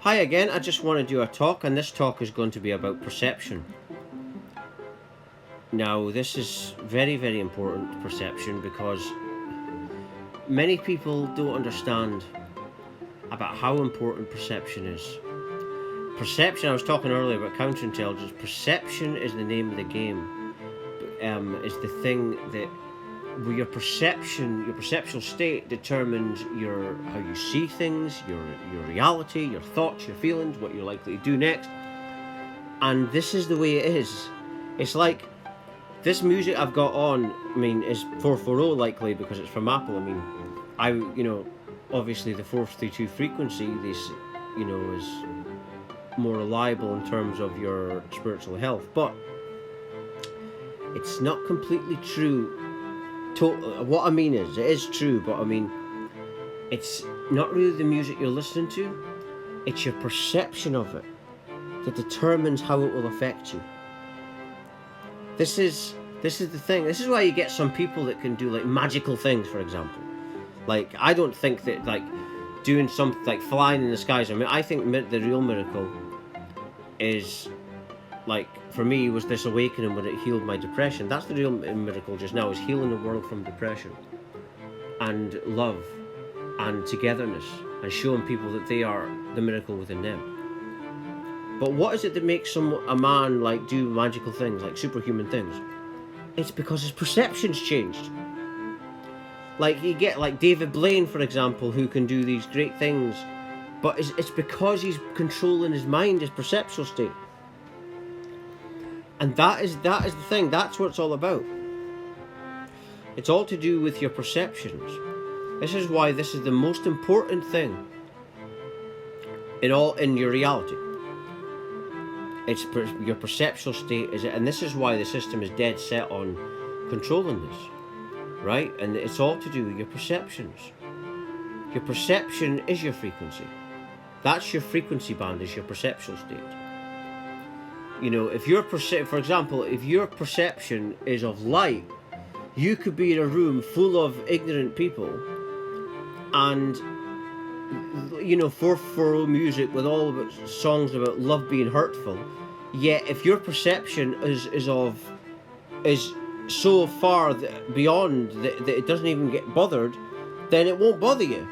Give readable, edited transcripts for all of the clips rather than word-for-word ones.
Hi again, I just want to do a talk, and this talk is going to be about perception. Now, this is very, very important, perception, because many people don't understand about how important perception is. Perception, I was talking earlier about counterintelligence, perception is the name of the game, is the thing that your perceptual state determines how you see things, your reality, your thoughts, your feelings, what you're likely to do next. And this is the way it is. It's like this music I've got on, is 440 likely because it's from Apple. Obviously the 432 frequency, is more reliable in terms of your spiritual health, but it's not completely true. What I mean is, it is true, but it's not really the music you're listening to, it's your perception of it that determines how it will affect you. This is the thing. This is why you get some people that can do like magical things, for example. Like, I don't think that like doing something like flying in the skies, I think the real miracle is, like, for me, was this awakening when it healed my depression. That's the real miracle just now, is healing the world from depression and love and togetherness and showing people that they are the miracle within them. But what is it that makes a man like do magical things, like superhuman things? It's because his perception's changed. Like, you get like David Blaine, for example, who can do these great things, but it's because he's controlling his mind, his perceptual state. And that is the thing. That's what it's all about. It's all to do with your perceptions. This is why this is the most important thing in your reality. It's your perceptual state and this is why the system is dead set on controlling this, right? And it's all to do with your perceptions. Your perception is your frequency. That's your frequency band, is your perceptual state. If for example, if your perception is of light, you could be in a room full of ignorant people and 440 music with all about songs about love being hurtful. Yet if your perception is so far beyond that it doesn't even get bothered, then it won't bother you,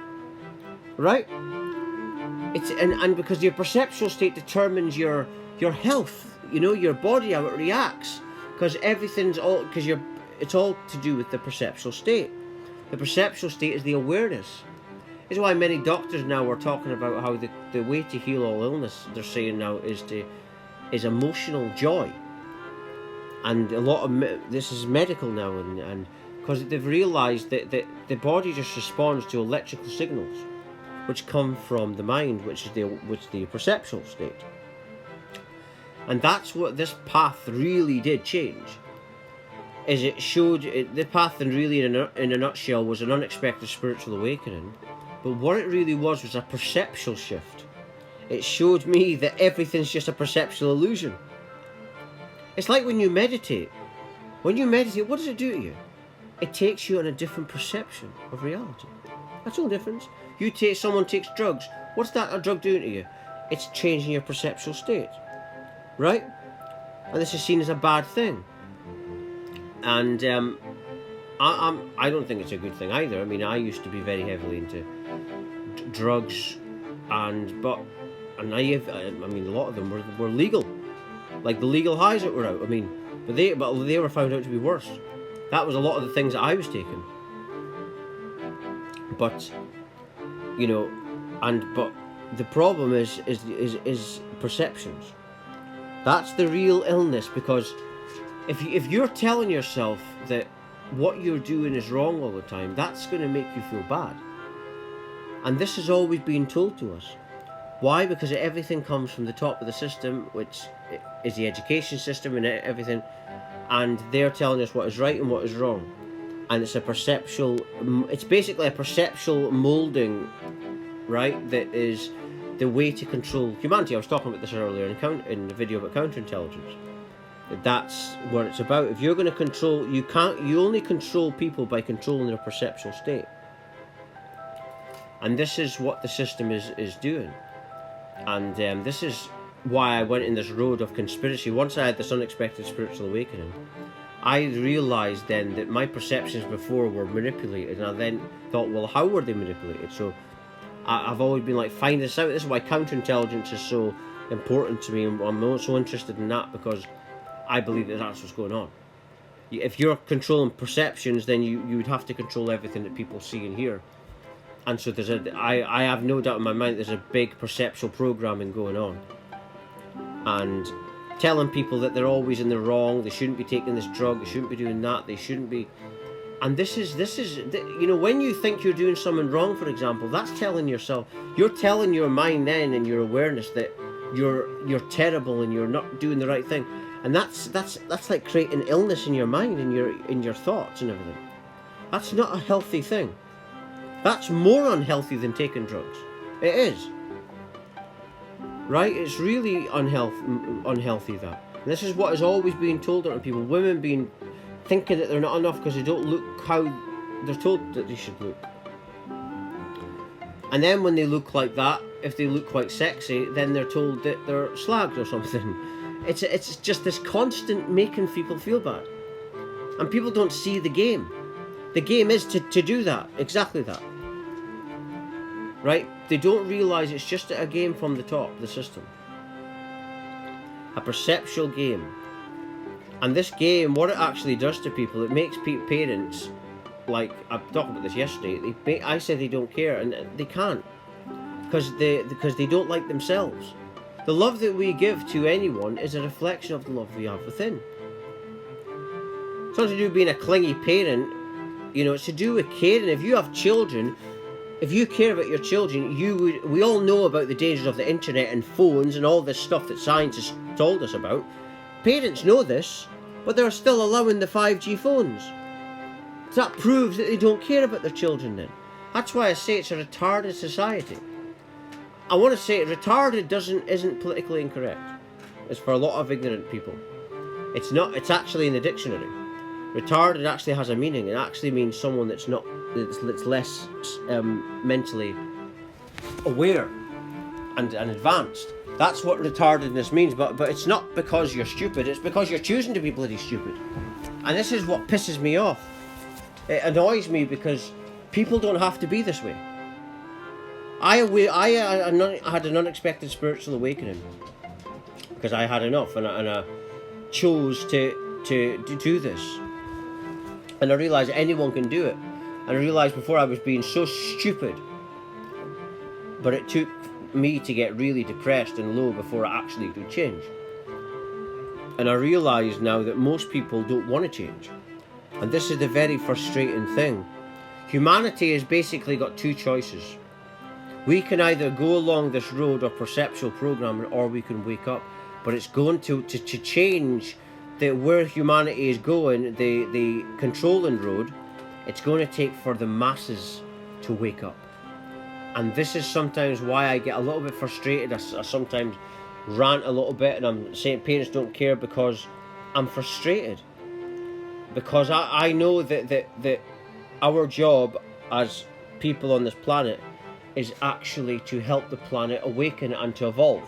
right? It's and because your perceptual state determines your health, your body, how it reacts, because it's all to do with the perceptual state. The perceptual state is the awareness. This is why many doctors now are talking about how the way to heal all illness, they're saying now, is emotional joy. And a lot of this is medical now, and because they've realized that the body just responds to electrical signals which come from the mind, which is the perceptual state. And that's what this path really did change. Is it showed the path, and really in a nutshell, was an unexpected spiritual awakening. But what it really was a perceptual shift. It showed me that everything's just a perceptual illusion. It's like when you meditate. When you meditate, what does it do to you? It takes you on a different perception of reality. That's all difference. Someone takes drugs. What's a drug doing to you? It's changing your perceptual state, right? And this is seen as a bad thing. And I don't think it's a good thing either. I used to be very heavily into drugs, and a lot of them were legal, like the legal highs that were out. But they were found out to be worse. That was a lot of the things that I was taking. But but the problem is perceptions. That's the real illness, because if you're telling yourself that what you're doing is wrong all the time, that's going to make you feel bad. And this has always been told to us. Why? Because everything comes from the top of the system, which is the education system and everything, and they're telling us what is right and what is wrong. And it's basically a perceptual molding, right, that is the way to control humanity. I was talking about this earlier in the video about counterintelligence. That's what it's about. If you're going to control, you only control people by controlling their perceptual state. And this is what the system is doing. And this is why I went in this road of conspiracy. Once I had this unexpected spiritual awakening, I realised then that my perceptions before were manipulated, and I then thought, well, how were they manipulated? So I've always been like, find this out. This is why counterintelligence is so important to me, and I'm so interested in that, because I believe that that's what's going on. If you're controlling perceptions, then you would have to control everything that people see and hear. And so I have no doubt in my mind there's a big perceptual programming going on. And telling people that they're always in the wrong, they shouldn't be taking this drug, they shouldn't be doing that, they shouldn't be... And this is, you know, when you think you're doing something wrong, for example, that's telling yourself, you're telling your mind then and your awareness that you're terrible and you're not doing the right thing. And that's like creating illness in your mind and in your thoughts and everything. That's not a healthy thing. That's more unhealthy than taking drugs. It is. Right? It's really unhealthy that. And this is what is always being told to people. Women thinking that they're not enough because they don't look how they're told that they should look. And then when they look like that, if they look quite sexy, then they're told that they're slagged or something. It's just this constant making people feel bad. And people don't see the game. The game is to do that, exactly that. Right? They don't realise it's just a game from the top, the system. A perceptual game. And this game, what it actually does to people, it makes parents, like, I talked about this yesterday, I say they don't care, and they can't. Because they don't like themselves. The love that we give to anyone is a reflection of the love we have within. It's not to do with being a clingy parent, you know, it's to do with caring. If you have children, if you care about your children, we all know about the dangers of the internet and phones and all this stuff that science has told us about. Parents know this, but they're still allowing the 5G phones. So that proves that they don't care about their children then. That's why I say it's a retarded society. I want to say retarded isn't politically incorrect. It's for a lot of ignorant people. It's not. It's actually in the dictionary. Retarded actually has a meaning. It actually means someone that's less mentally aware and advanced. That's what retardedness means. But it's not because you're stupid. It's because you're choosing to be bloody stupid. And this is what pisses me off. It annoys me because people don't have to be this way. I had an unexpected spiritual awakening because I had enough, and I chose to do this. And I realised anyone can do it. And I realised before I was being so stupid, but it took me to get really depressed and low before I actually could change. And I realise now that most people don't want to change. And this is the very frustrating thing. Humanity has basically got two choices. We can either go along this road of perceptual programming, or we can wake up. But it's going to change where humanity is going, the controlling road. It's going to take for the masses to wake up. And this is sometimes why I get a little bit frustrated. I sometimes rant a little bit, and I'm saying parents don't care because I'm frustrated. Because I know that our job as people on this planet is actually to help the planet awaken and to evolve.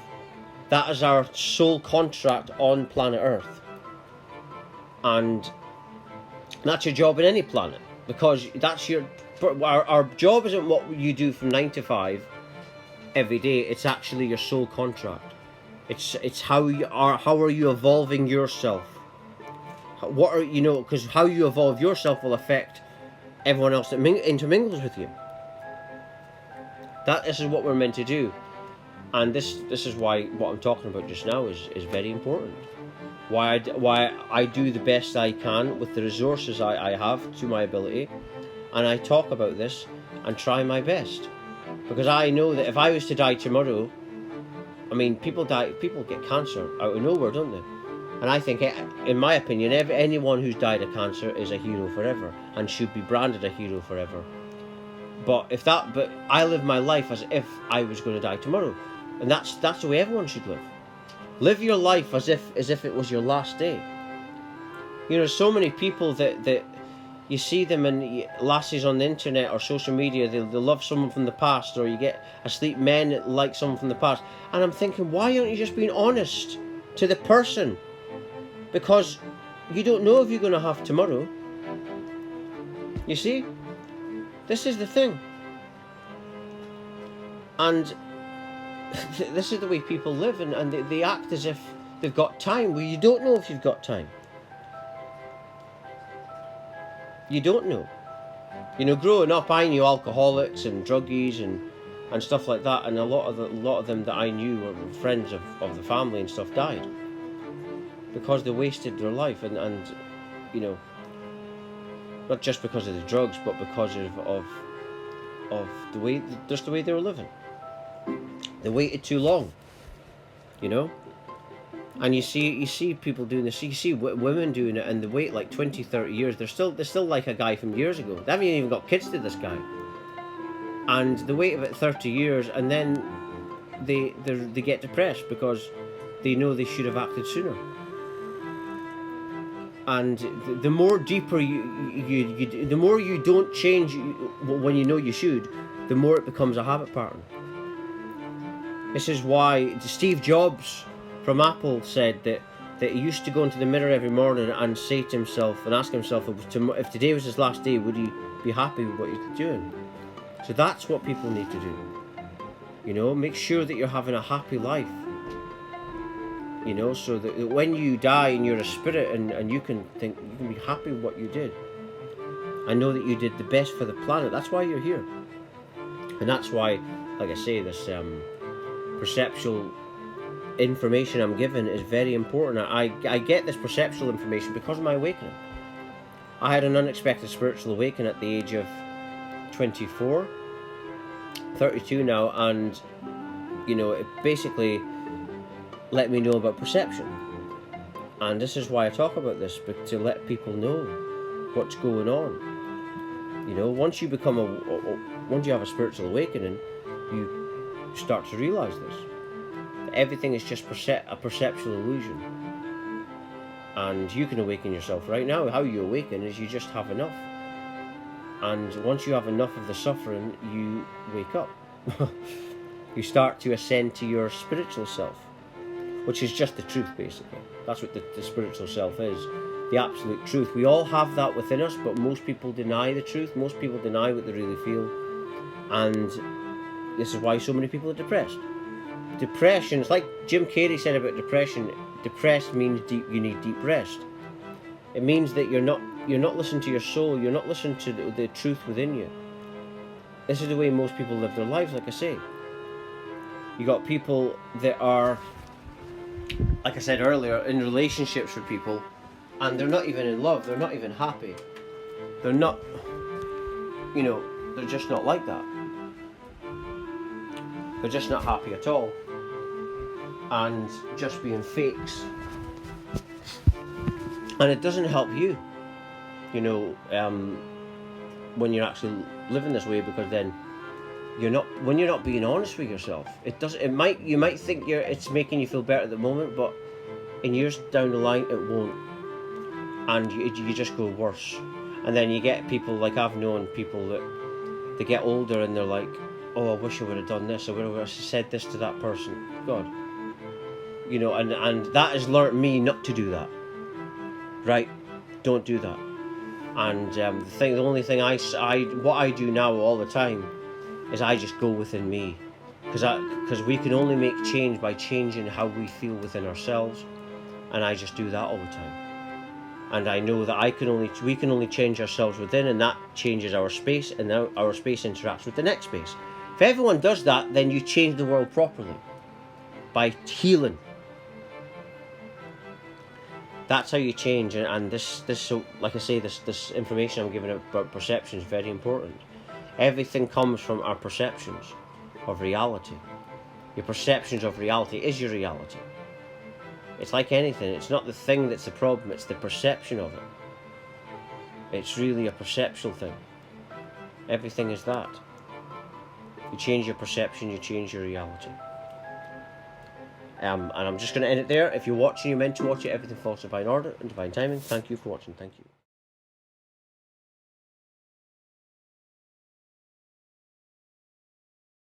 That is our sole contract on planet Earth. And that's your job in any planet, because that's our job isn't what you do from 9 to 5 every day. It's actually your sole contract. It's how are you evolving yourself? What are because how you evolve yourself will affect everyone else that intermingles with you. This is what we're meant to do, and this is why what I'm talking about just now is very important. Why I do the best I can with the resources I have to my ability, and I talk about this and try my best, because I know that if I was to die tomorrow, I mean, people get cancer out of nowhere, don't they? And I think, in my opinion, anyone who's died of cancer is a hero forever and should be branded a hero forever. But I live my life as if I was going to die tomorrow, and that's the way everyone should live. Live your life as if it was your last day. So many people that you see them and lasses on the internet or social media, they'll love someone from the past, or you get asleep men that like someone from the past. And I'm thinking, why aren't you just being honest to the person? Because you don't know if you're going to have tomorrow. You see? This is the thing. And this is the way people live, and they act as if they've got time. Well, you don't know if you've got time. You don't know. You know, growing up, I knew alcoholics and druggies and stuff like that, and a lot of them that I knew were friends of the family and stuff died because they wasted their life, and you know, not just because of the drugs, but because of the way, just the way they were living. They waited too long, you know. And you see people doing this. You see women doing it, and they wait like 20, 30 years. They're still like a guy from years ago. They haven't even got kids to this guy, and they wait about 30 years, and then they get depressed because they know they should have acted sooner. And the more deeper the more you don't change when you know you should, the more it becomes a habit pattern. This is why Steve Jobs from Apple said that he used to go into the mirror every morning and say to himself and ask himself if today was his last day, would he be happy with what he's doing? So that's what people need to do. You know, make sure that you're having a happy life. You know, so that when you die and you're a spirit and you can think, you can be happy with what you did. I know that you did the best for the planet. That's why you're here. And that's why, like I say, this perceptual information I'm given is very important. I get this perceptual information because of my awakening. I had an unexpected spiritual awakening at the age of 24, 32 now, and you know, it basically let me know about perception. And this is why I talk about this, but to let people know what's going on. You know, once you become once you have a spiritual awakening, you start to realize this. Everything is just a perceptual illusion. And you can awaken yourself right now. How you awaken is you just have enough. And once you have enough of the suffering, you wake up. You start to ascend to your spiritual self, which is just the truth, basically. That's what the spiritual self is. The absolute truth. We all have that within us, but most people deny the truth. Most people deny what they really feel. And this is why so many people are depressed. Depression, it's like Jim Carrey said about depression. Depressed means you need deep rest. It means that you're not listening to your soul. You're not listening to the truth within you. This is the way most people live their lives, like I say. You got people that are, like I said earlier, in relationships with people, and they're not even in love. They're not even happy. They're not, you know, they're just not like that. They're just not happy at all. And just being fakes. And it doesn't help you, you know, when you're actually living this way, because then when you're not being honest with yourself, you might think it's making you feel better at the moment, but in years down the line it won't, and you just go worse. And then you get people, like I've known people that they get older and they're like, oh, I wish I would have done this, I would have said this to that person. God, you know, and that has learnt me not to do that. Right? Don't do that. And the only thing what I do now all the time is I just go within me, because we can only make change by changing how we feel within ourselves, and I just do that all the time. And I know that we can only change ourselves within, and that changes our space, and now our space interacts with the next space. If everyone does that, then you change the world properly by healing. That's how you change, and this so like I say, this information I'm giving about perception is very important. Everything comes from our perceptions of reality. Your perceptions of reality is your reality. It's like anything. It's not the thing that's the problem, it's the perception of it. It's really a perceptual thing. Everything is that. You change your perception, you change your reality. And I'm just going to end it there. If you're watching, you're meant to watch it. Everything falls in divine order and divine timing. Thank you for watching. Thank you.